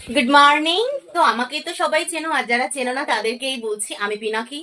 Good morning. তো আমাকে তো সবাই চেনো, আর যারা চেনো না তাদেরকেই বলছি, আমি পিনাকি।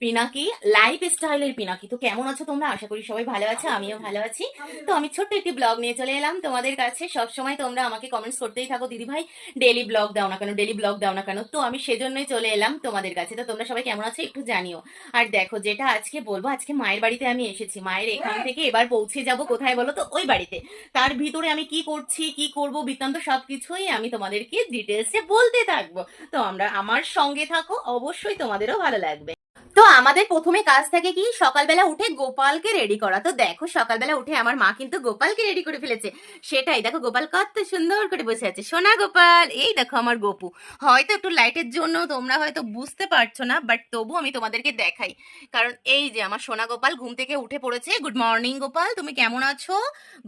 পিনাকি লাইফ স্টাইলের পিনাকি। তো কেমন আছো তোমরা? আশা করি সবাই ভালো আছে, আমিও ভালো আছি। তো আমি ছোট্ট একটি ব্লগ নিয়ে চলে এলাম তোমাদের কাছে। সব সময় তোমরা আমাকে কমেন্টস করতেই থাকো, দিদি ভাই ডেলি ব্লগ দাও না কেন, ডেলি ব্লগ দাও না কেন। তো আমি সেজন্যই চলে এলাম তোমাদের কাছে। তো তোমরা সবাই কেমন আছো একটু জানিও। আর দেখো, যেটা আজকে বলবো, আজকে মায়ের বাড়িতে আমি এসেছি। মায়ের এখান থেকে এবার পৌঁছে যাব কোথায় বলো তো? ওই বাড়িতে। তার ভিতরে আমি কি করছি, কি করব, বৃত্তান্ত সবকিছুই আমি তোমাদেরকে ডিটেলসে বলতে থাকবো। তো আমার সঙ্গে থাকো, অবশ্যই তোমাদেরও ভালো লাগবে। তো আমাদের প্রথমে কাজ থাকে কি, সকালবেলা উঠে গোপালকে রেডি করা। তো দেখো, সকালবেলা উঠে আমার মা কিন্তু গোপালকে রেডি করে ফেলেছে। সেটাই দেখো, গোপাল কত সুন্দর করে বসে আছে, সোনা গোপাল। এই দেখো আমার গোপু। হয়তো একটু লাইটের জন্য তোমরা হয়তো বুঝতে পারছো না, বাট তবু আমি তোমাদেরকে দেখাই। কারণ এই যে আমার সোনা গোপাল ঘুম থেকে উঠে পড়েছে। গুড মর্নিং গোপাল, তুমি কেমন আছো?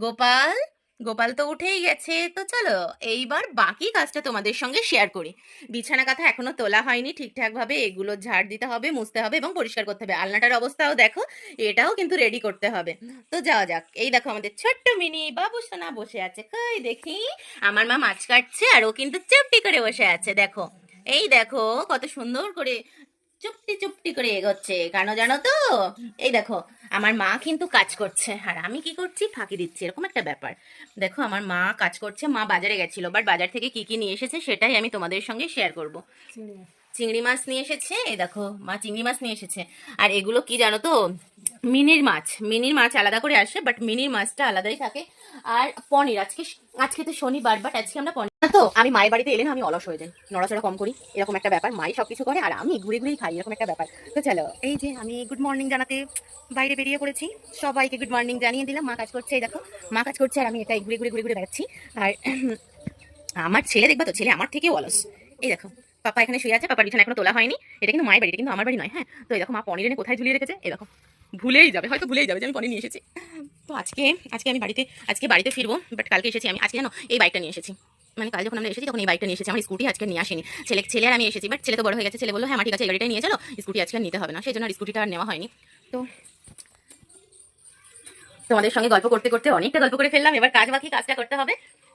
গোপাল, গোপাল তো উঠেই গেছে। তো চলো এইবার বাকি কাজটা তোমাদের সঙ্গে শেয়ার করি। বিছানা কাঁথা এখনো তোলা হয়নি ঠিকঠাক ভাবে, এগুলো ঝাড় দিতে হবে, মুছতে হবে এবং পরিষ্কার করতে হবে। আলনাটার অবস্থাও দেখো, এটাও কিন্তু রেডি করতে হবে। তো যাওয়া যাক। এই দেখো আমাদের ছোট্ট মিনি বাবু সোনা বসে আছে, কই দেখি। আমার মা মাছ কাটছে আর ও কিন্তু চুপটি করে বসে আছে, দেখো। এই দেখো কত সুন্দর করে চুপটি চুপটি করে এগোচ্ছে, কেন জানো তো? এই দেখো, আমার মা কিন্তু কাজ করছে আর আমি কি করছি, ফাঁকি দিচ্ছি, এরকম একটা ব্যাপার। দেখো আমার মা কাজ করছে, মা বাজারে গেছিল, বাট বাজার থেকে কি কি নিয়ে এসেছে সেটাই আমি তোমাদের সঙ্গে শেয়ার করব। চিংড়ি মাছ নিয়ে এসেছে, এই দেখো মা চিংড়ি মাছ নিয়ে এসেছে। আর এগুলো কি জানো তো? মিনির মাছ। মিনির মাছ আলাদা করে আসে, বাট মিনির মাছটা আলাদাই থাকে। আর পনির, আজকে আজকে তো শনিবার, বাট আজকে আমরা পনির। তো আমি মায়ের বাড়িতে এলে না আমি অলস হয়ে যাই, নড়াচড়া কম করি, এরকম একটা ব্যাপার। মাই সবকিছু করে আর আমি ঘুরে ঘুরেই খাই, এরকম একটা ব্যাপার। তো চলো, এই যে আমি গুড মর্নিং জানাতে বাইরে বেরিয়ে পড়েছি। সবাইকে গুড মর্নিং জানিয়ে দিলাম। মা কাজ করছে, এই দেখো মা কাজ করছে আর আমি এটাই ঘুরে ঘুরে ঘুরে ঘুরে বেড়াচ্ছি। আর আমার ছেলে দেখবা তো, ছেলে আমার থেকেও অলস। এই দেখো, পাপা এখানে শুয়ে আছে, পাপার বিছানা এখনো তোলা হয়নি। এটা কিন্তু মায়ের বাড়ি, এটা কিন্তু আমার বাড়ি নয়, হ্যাঁ। তো এই দেখো মা পনির এনে কোথায় ঝুলিয়ে রেখেছে, এই দেখো। ভুলেই যাবে, হয়তো ভুলেই যাবে যে আমি পনির নিয়ে এসেছি। তো আজকে আজকে আমি বাড়িতে ফিরবো, বাট কালকে এসেছি আমি। আজকে জানো এই বাইকটা নিয়ে এসেছি, মানে কাল যখন আমরা এসেছি তখন এই বাইকটা নিয়ে এসেছি। আমার স্কুটি আজকে নিয়ে আসেনি। ছেলে আর আমি এসেছি, বাট ছেলে তো বড় হয়ে গেছে। ছেলে বললো হ্যাঁ ঠিক আছে, এই গাড়িটাই নিয়ে চলো, স্কুটি আজকে আর নিতে হবে না। সেই জন্য আর স্কুটিটা আর নেওয়া হয়নি। তো তোমাদের সঙ্গে গল্প করতে করতে অনেকটা গল্প করে ফেললাম। এবার কাজ বাকি, কাজটা করতে হবে।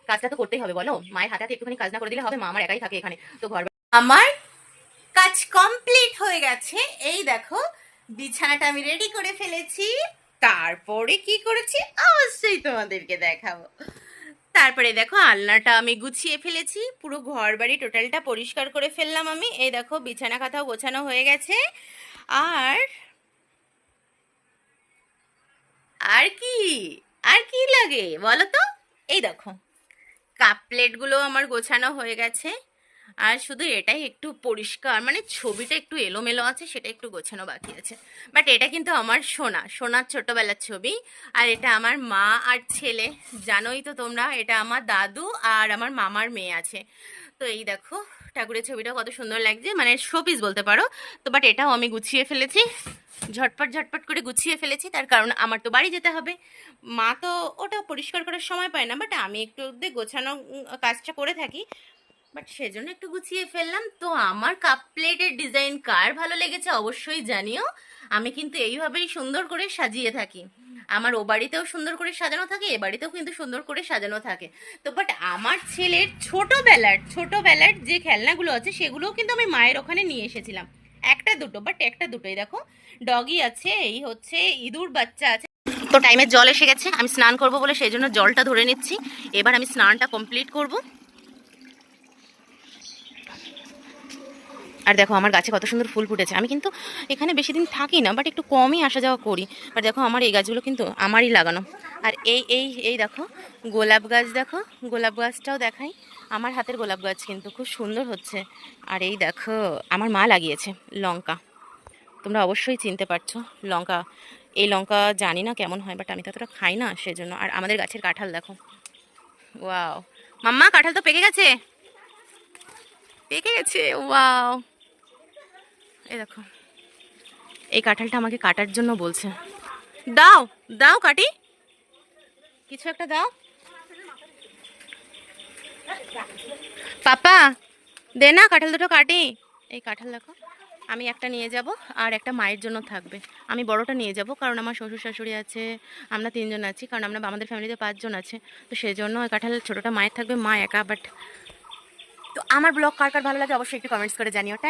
কাজটা তো করতেই হবে বলো, মায়ের হাতে হাতে একটুখানি কাজ না করে দিলে হবে? মা আমার একাই থাকে এখানে, তো ঘর আমার কাজ কমপ্লিট হয়ে গেছে। এই দেখো, বিছানাটা আমি রেডি করে ফেলেছি। তারপরে কি করেছি অবশ্যই তোমাদেরকে দেখাবো। তারপরে দেখো, আলনাটা আমি গুছিয়ে ফেলেছি, পুরো ঘর বাড়ি টোটালটা পরিষ্কার করে ফেললাম আমি। এই দেখো বিছানা কাঁথাও গোছানো হয়ে গেছে। আর আর কি, আর কি লাগে বলো তো? এই দেখো, কাপ প্লেটগুলো আমার গোছানো হয়ে গেছে। আর শুধু এটাই একটু পরিষ্কার, মানে ছবিটা একটু এলোমেলো আছে, সেটা একটু গোছানো বাকি আছে। বাট এটা কিন্তু আমার সোনার ছোটবেলার ছবি। আর এটা আমার মা আর ছেলে। জানোই তো তোমরা, এটা আমার দাদু আর আমার মামার মেয়ে আছে। তো এই দেখো, ঠাকুরের ছবিটা কত সুন্দর লাগছে, মানে শোপিস বলতে পারো। তো বাট এটাও আমি গুছিয়ে ফেলেছি, ঝটপট ঝটপট করে গুছিয়ে ফেলেছি, তার কারণ আমার তো বাড়ি যেতে হবে। মা তো ওটা পরিষ্কার করার সময় পায় না, বাট আমি একটু গোছানো কাজটা করে থাকি। বাট সেজন্য একটু গুছিয়ে ফেললাম। তো আমার কাপ প্লেটের ডিজাইন কার ভালো লেগেছে অবশ্যই জানিও। আমি কিন্তু এইভাবেই সুন্দর করে সাজিয়ে থাকি। আমার ও বাড়িতেও সুন্দর করে সাজানো থাকে, এ বাড়িতেও কিন্তু সুন্দর করে সাজানো থাকে। তো বাট আমার ছেলের ছোটবেলার যে খেলনাগুলো আছে সেগুলোও কিন্তু আমি মায়ের ওখানে নিয়ে এসেছিলাম। একটা দুটো, বাট একটা দুটোই দেখো। ডগি আছে, এই হচ্ছে ইঁদুর বাচ্চা আছে। তো টাইমের জল এসে গেছে, আমি স্নান করব বলে সেই জন্য জলটা ধরে নিচ্ছি। এবার আমি স্নানটা কমপ্লিট করব। আর দেখো আমার গাছে কত সুন্দর ফুল ফুটেছে। আমি কিন্তু এখানে বেশি দিন থাকি না, বাট একটু কমই আসা যাওয়া করি। বাট দেখো আমার এই গাছগুলো কিন্তু আমারই লাগানো। আর এই এই এই দেখো গোলাপ গাছ, দেখো গোলাপ গাছটাও দেখাই। আমার হাতের গোলাপ গাছ কিন্তু খুব সুন্দর হচ্ছে। আর এই দেখো আমার মা লাগিয়েছে লঙ্কা, তোমরা অবশ্যই চিনতে পারছো লঙ্কা। এই লঙ্কা জানি না কেমন হয়, বাট আমি তো অতটা খাই না সেজন্য। আর আমাদের গাছের কাঁঠাল দেখো, ওয়াও। মাম্মা কাঁঠাল তো পেকে গেছে, পেকে গেছে, ওয়াও। এই দেখো, এই কাঁঠালটা আমাকে কাটার জন্য বলছে। দাও, দাও কাটি, কিছু একটা দাও। পাপা দে না, কাঁঠাল দুটো কাটি। এই কাঁঠাল দেখো, আমি একটা নিয়ে যাব আর একটা মায়ের জন্য থাকবে। আমি বড়টা নিয়ে যাব কারণ আমার শ্বশুর শাশুড়ি আছে, আমরা তিনজন আছি, কারণ আমরা আমাদের ফ্যামিলিতে 5 জন আছে। তো সেই জন্য ওই কাঁঠাল ছোটোটা মায়ের থাকবে, মা একা। বাট তো আমার ব্লগ কার কার ভালো লাগে অবশ্যই একটু কমেন্টস করে জানিও।